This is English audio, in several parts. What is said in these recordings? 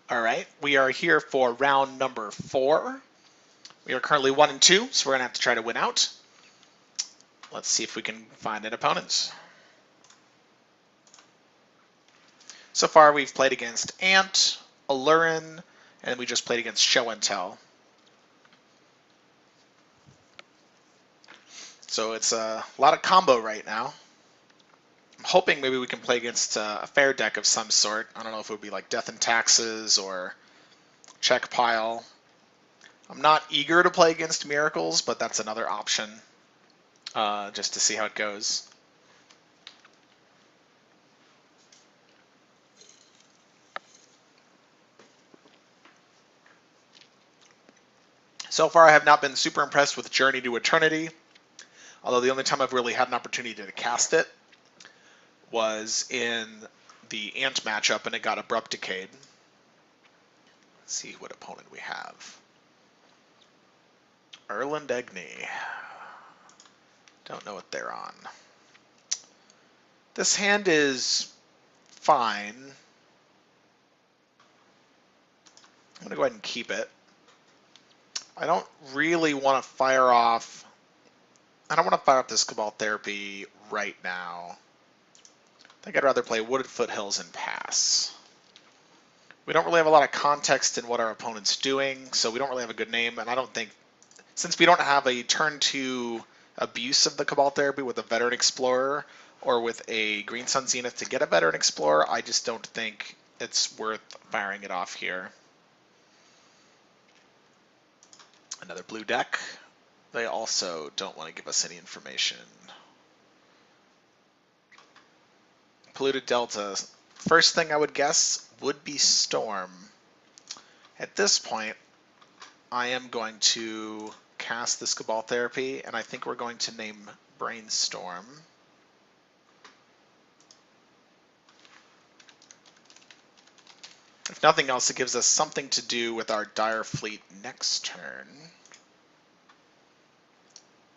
All right, we are here for round number 4. We are currently 1 and 2, so we're going to have to try to win out. Let's see if we can find an opponent. So far, we've played against Ant, Allurin, and we just played against Show and Tell. So it's a lot of combo right now. I'm hoping maybe we can play against a fair deck of some sort. I don't know if it would be like Death and Taxes or Czech Pile. I'm not eager to play against Miracles, but that's another option just to see how it goes. So far, I have not been super impressed with Journey to Eternity, although the only time I've really had an opportunity to cast it was in the Ant matchup, and it got Abrupt Decayed. Let's see what opponent we have. Erland Egni. Don't know what they're on. This hand is fine. I'm going to go ahead and keep it. I don't really want to fire off... I don't want to fire off this Cabal Therapy right now. I think I'd rather play Wooded Foothills and pass. We don't really have a lot of context in what our opponent's doing, so we don't really have a good name, and I don't think... Since we don't have a turn 2 abuse of the Cabal Therapy with a Veteran Explorer or with a Green Sun Zenith to get a Veteran Explorer, I just don't think it's worth firing it off here. Another blue deck. They also don't want to give us any information. Polluted Delta. First thing I would guess would be Storm. At this point, I am going to cast this Cabal Therapy, and I think we're going to name Brainstorm. If nothing else, it gives us something to do with our Dire Fleet next turn.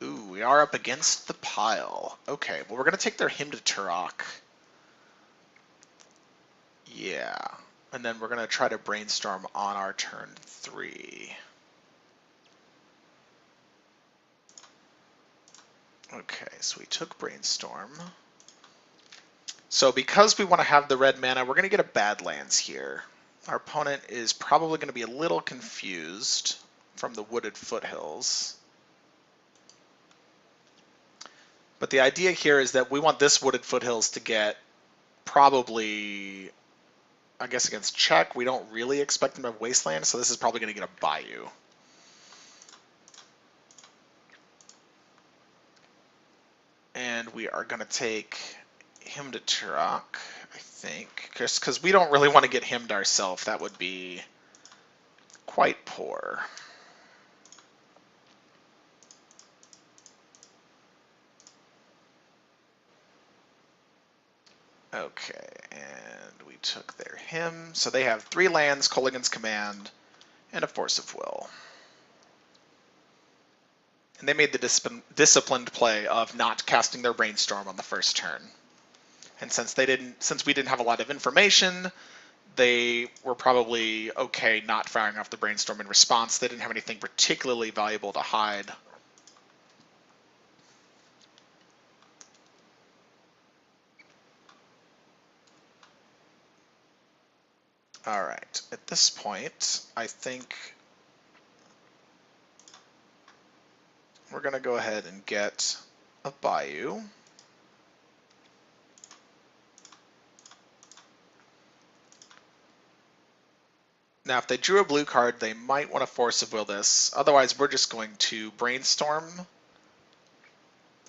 Ooh, we are up against the pile. Okay, well, we're going to take their Hymn to Turok. Yeah, and then we're going to try to Brainstorm on our turn 3. Okay, so we took Brainstorm. So because we want to have the red mana, we're going to get a Badlands here. Our opponent is probably going to be a little confused from the Wooded Foothills. But the idea here is that we want this Wooded Foothills to get probably, I guess against Czech, we don't really expect them to have Wasteland, so this is probably going to get a Bayou. And we are going to take Hymn to Turok, I think, just because we don't really want to get hymned ourselves. That would be quite poor. Okay, and we took their hymn. So they have 3 lands, Kolaghan's Command, and a Force of Will. And they made the disciplined play of not casting their Brainstorm on the first turn. And since we didn't have a lot of information, they were probably okay not firing off the Brainstorm in response. They didn't have anything particularly valuable to hide. All right, at this point, I think we're going to go ahead and get a Bayou. Now, if they drew a blue card, they might want to Force of Will this. Otherwise, we're just going to Brainstorm.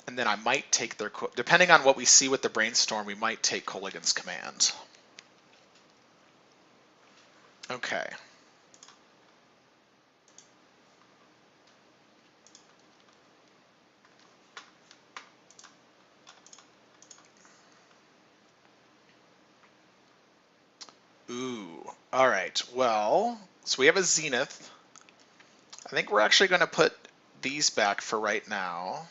And then I might take their... Depending on what we see with the Brainstorm, we might take Kolaghan's Command. Okay. Ooh. All right. Well, so we have a Zenith. I think we're actually going to put these back for right now.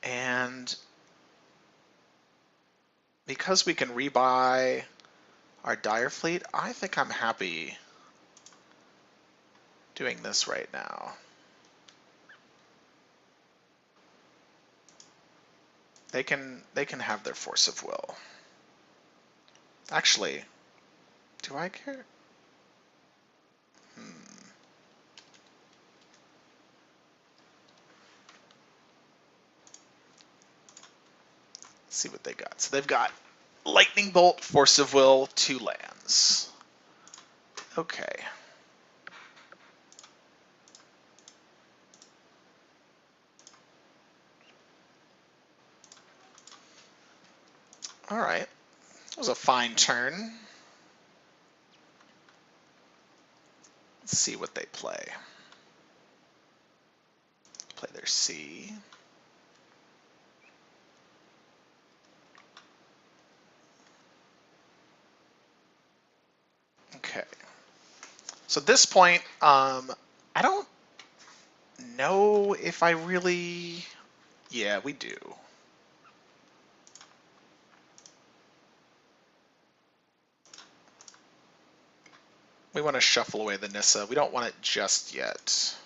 And because we can rebuy our Dire Fleet, I think I'm happy doing this right now. They can have their force of will. Actually, do I care? Let's see what they got. So they've got Lightning Bolt, Force of Will, 2 lands. Okay. All right. That was a fine turn. Let's see what they play. Play their C. Okay. So at this point, I don't know if I really... Yeah, we do. We want to shuffle away the Nissa. We don't want it just yet.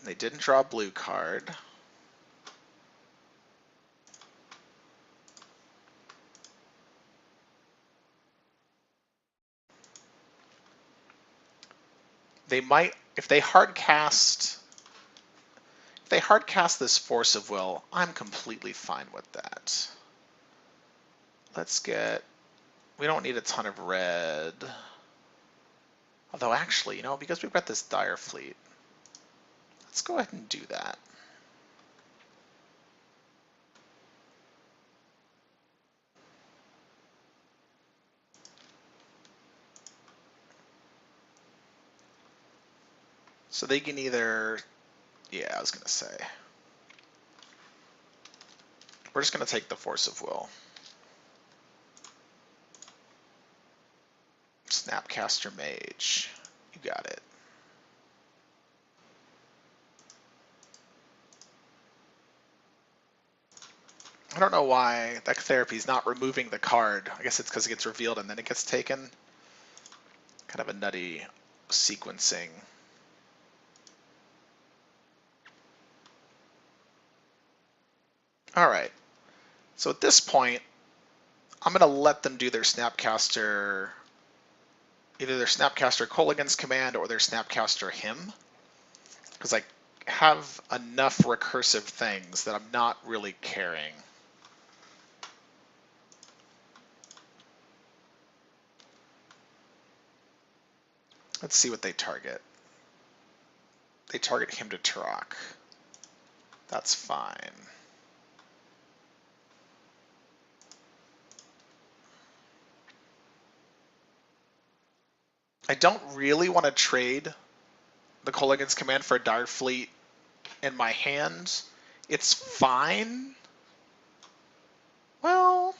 They didn't draw a blue card. They might, if they hard cast this Force of Will, I'm completely fine with that. Let's get, we don't need a ton of red. Although actually, because we've got this Dire Fleet, let's go ahead and do that. So they can either, yeah, I was going to say. We're just going to take the Force of Will. Snapcaster Mage. You got it. I don't know why that therapy is not removing the card. I guess it's because it gets revealed and then it gets taken. Kind of a nutty sequencing. All right. So at this point, I'm going to let them do their Snapcaster, either their Snapcaster Kolaghan's Command or their Snapcaster Him, because I have enough recursive things that I'm not really caring. Let's see what they target. They target Him to Turok. That's fine. I don't really want to trade the Kolaghan's Command for a Dire Fleet in my hand. It's fine. Well,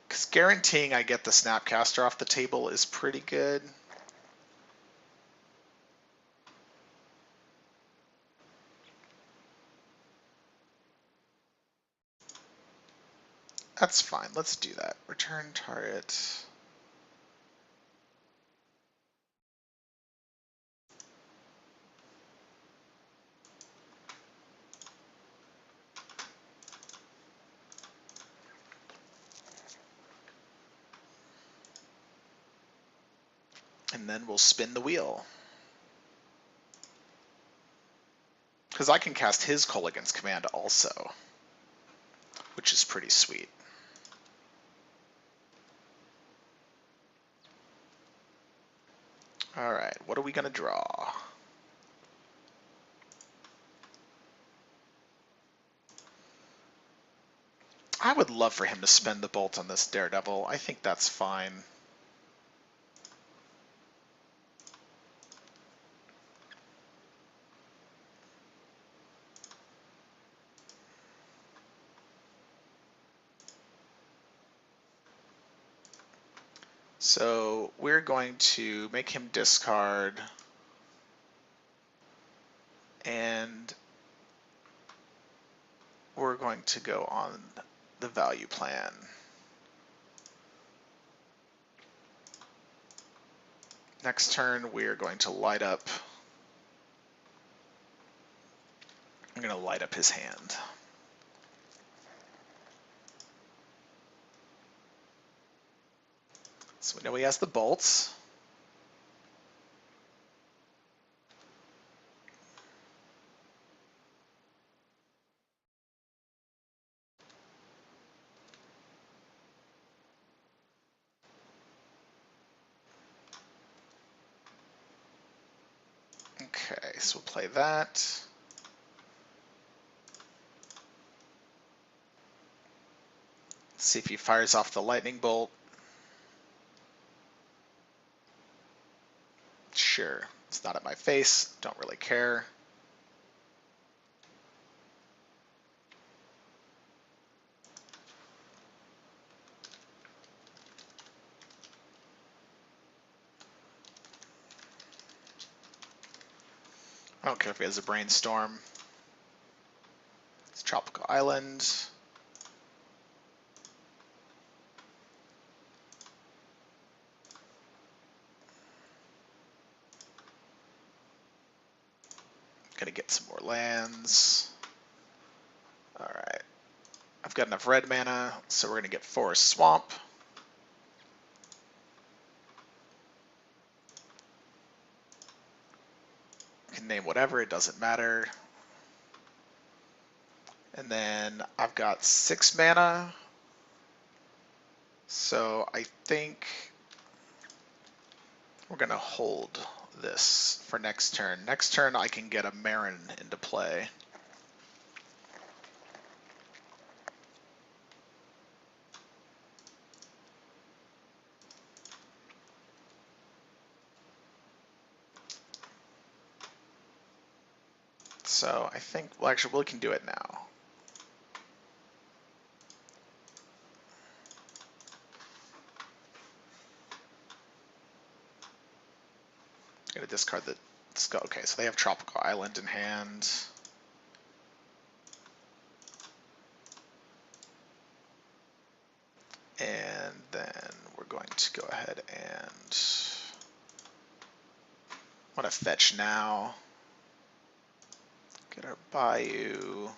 because guaranteeing I get the Snapcaster off the table is pretty good. That's fine. Let's do that. Return target. And then we'll spin the wheel. Because I can cast his Kolaghan's Command also, which is pretty sweet. All right, what are we going to draw? I would love for him to spend the bolt on this Daredevil. I think that's fine. So we're going to make him discard And we're going to go on the value plan. Next turn, we are going to light up. I'm going to light up his hand. So we know he has the bolts. Okay, so we'll play that. See if he fires off the lightning bolt. Sure, it's not at my face, don't really care. I don't care if he has a brainstorm. It's Tropical Island. Gonna get some more lands. Alright. I've got enough red mana, so we're gonna get Forest Swamp. Can name whatever, it doesn't matter. And then I've got 6 mana. So I think we're gonna hold this for next turn. Next turn I can get a Marin into play. So I think, well actually we can do it now. I'm gonna discard the skull. Okay, so they have Tropical Island in hand. And then we're going to go ahead and I want to fetch now. Get our Bayou.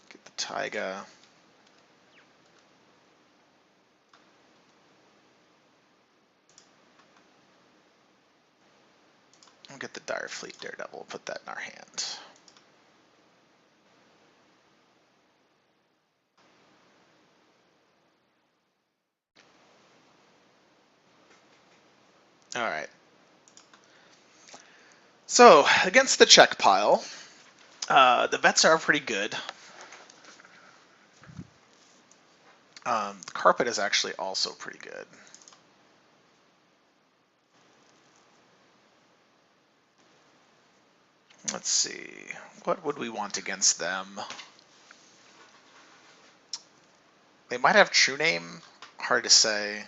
Get the Taiga. We'll get the Dire Fleet Daredevil, put that in our hand. Alright. So, against the Czech pile, the vets are pretty good. The carpet is actually also pretty good. Let's see, what would we want against them? They might have True Name, hard to say. I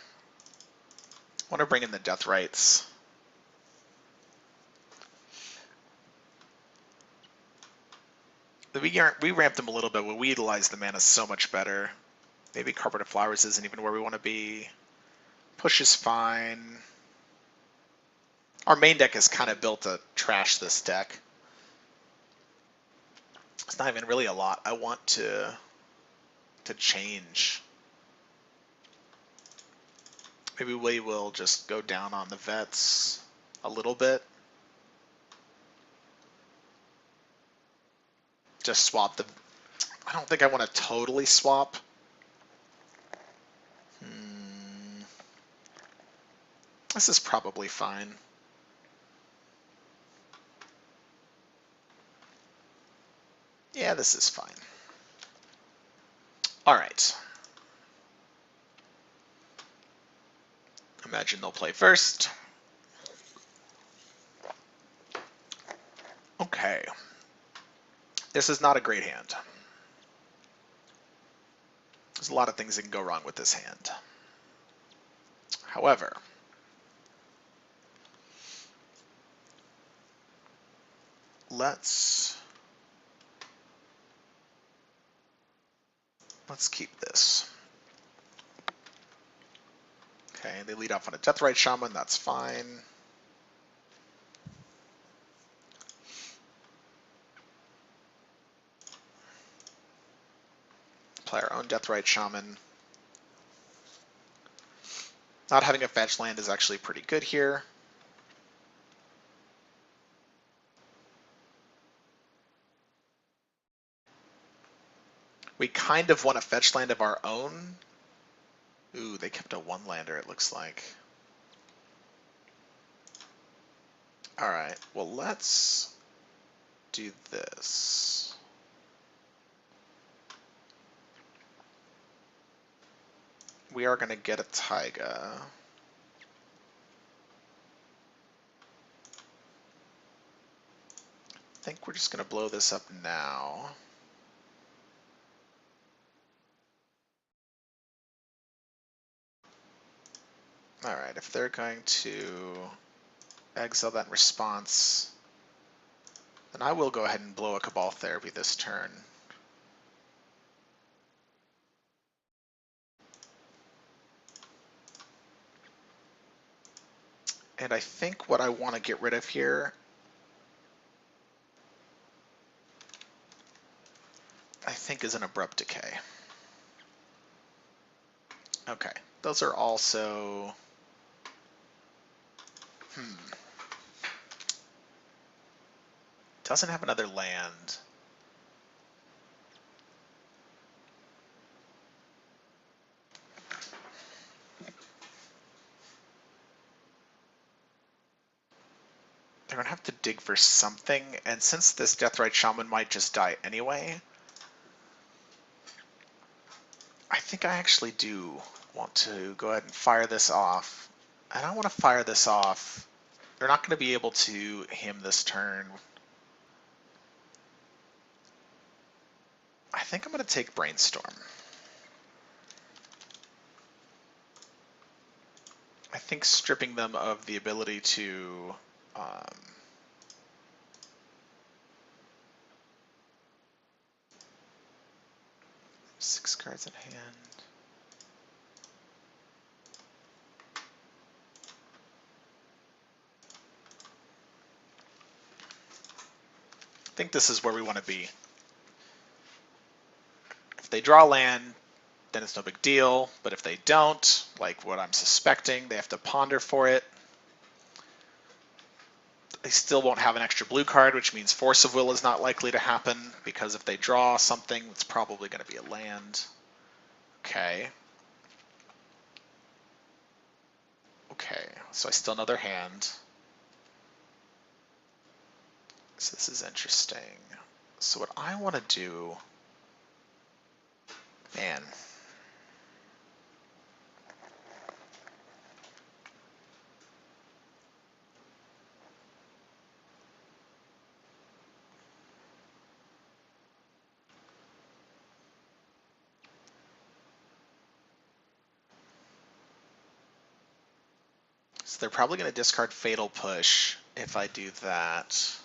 want to bring in the Death Rites. We ramped them a little bit, but we utilize the mana so much better. Maybe Carpet of Flowers isn't even where we want to be. Push is fine. Our main deck is kind of built to trash this deck. It's not even really a lot I want to change. Maybe we will just go down on the vets a little bit. Just swap the... I don't think I want to totally swap. This is probably fine. Yeah, this is fine. All right. Imagine they'll play first. Okay. This is not a great hand. There's a lot of things that can go wrong with this hand. However, let's keep this. Okay, they lead off on a Deathrite Shaman, that's fine. Play our own Deathrite Shaman. Not having a fetch land is actually pretty good here. We kind of want a fetch land of our own. Ooh, they kept a one-lander, it looks like. Alright, well let's do this. We are going to get a Taiga. I think we're just going to blow this up now. Alright, if they're going to exile that in response, then I will go ahead and blow a Cabal Therapy this turn. And I think what I want to get rid of here, I think, is an Abrupt Decay. Okay, those are also... Doesn't have another land. They're going to have to dig for something, and since this Deathrite Shaman might just die anyway, I think I actually do want to go ahead and fire this off. And I want to fire this off. They're not going to be able to him this turn. I think I'm going to take Brainstorm. I think stripping them of the ability to 6 cards in hand. I think this is where we want to be. If they draw land, then it's no big deal, but if they don't, like what I'm suspecting, they have to ponder for it. They still won't have an extra blue card, which means Force of Will is not likely to happen, because if they draw something, it's probably going to be a land. Okay. Okay, so I still know their hand. So this is interesting. So what I want to do... Man. So they're probably going to discard Fatal Push if I do that.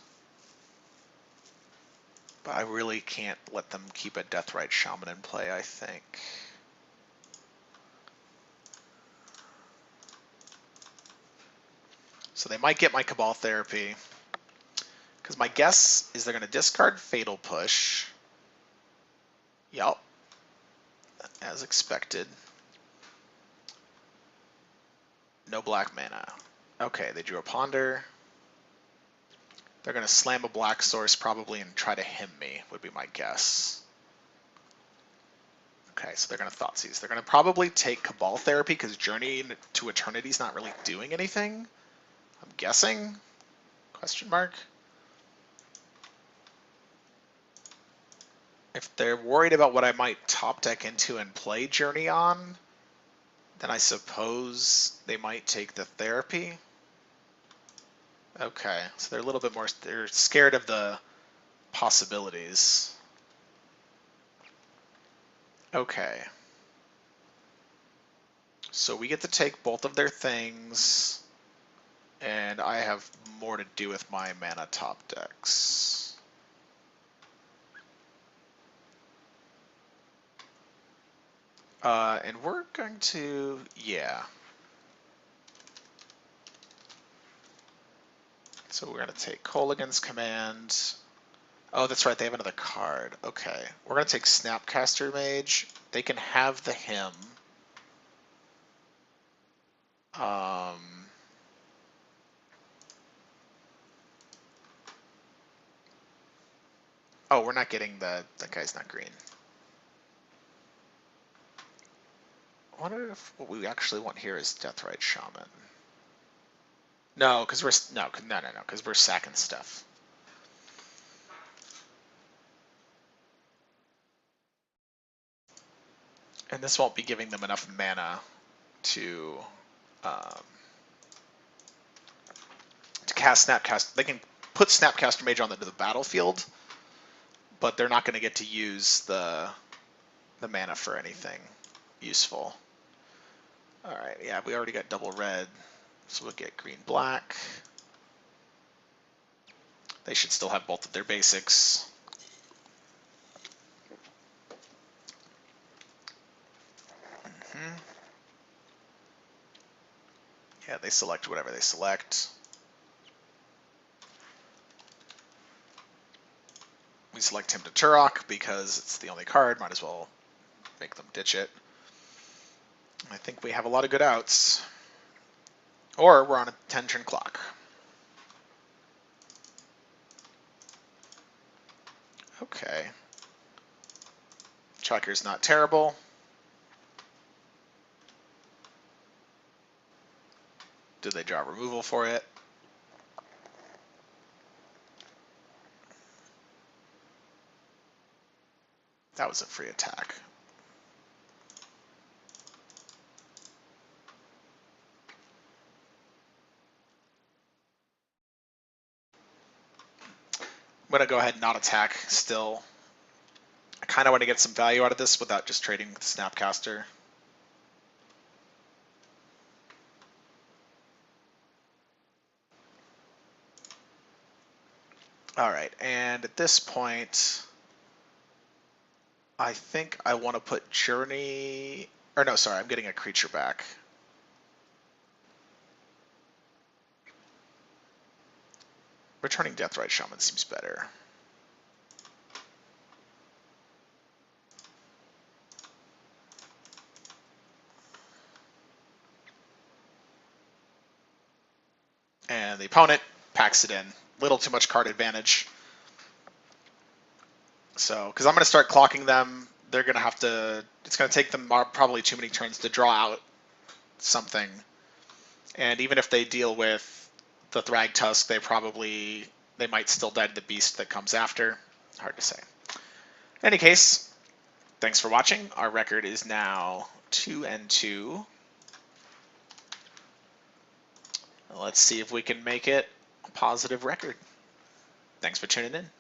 But I really can't let them keep a Deathrite Shaman in play, I think. So they might get my Cabal Therapy. Because my guess is they're going to discard Fatal Push. Yup. As expected. No black mana. Okay, they drew a Ponder. They're going to slam a black source probably and try to him me, would be my guess. Okay, so they're going to Thoughtseize. They're going to probably take Cabal Therapy because Journey to Eternity is not really doing anything. I'm guessing? Question mark? If they're worried about what I might top deck into and play Journey on, then I suppose they might take the Therapy. Okay, so they're a little bit more, they're scared of the possibilities. Okay. So we get to take both of their things, and I have more to do with my mana top decks. And we're going to, yeah. So we're going to take Colligan's command. Oh, that's right, they have another card. Okay. We're going to take Snapcaster Mage. They can have the hymn. Oh, we're not getting that guy's not green. I wonder if what we actually want here is Deathrite Shaman. No, because we're because we're sacking stuff. And this won't be giving them enough mana to cast Snapcast. They can put Snapcaster Mage on the battlefield, but they're not going to get to use the mana for anything useful. All right, yeah, we already got double red, so we'll get green black. They should still have both of their basics. Yeah, they select whatever they select. We select him to Turok because it's the only card. Might as well make them ditch it. I think we have a lot of good outs. Or we're on a 10-turn clock. Okay. Tracker's not terrible. Did they draw removal for it? That was a free attack. I'm going to go ahead and not attack still. I kind of want to get some value out of this without just trading with Snapcaster. All right, and at this point, I think I want to put Journey... Or no, sorry, I'm getting a creature back. Returning Deathrite Shaman seems better. And the opponent packs it in. Little too much card advantage. So, because I'm going to start clocking them, they're going to have to... It's going to take them probably too many turns to draw out something. And even if they deal with the Thrag Tusk, they might still die to the beast that comes after. Hard to say. In any case, thanks for watching. Our record is now 2-2. Let's see if we can make it a positive record. Thanks for tuning in.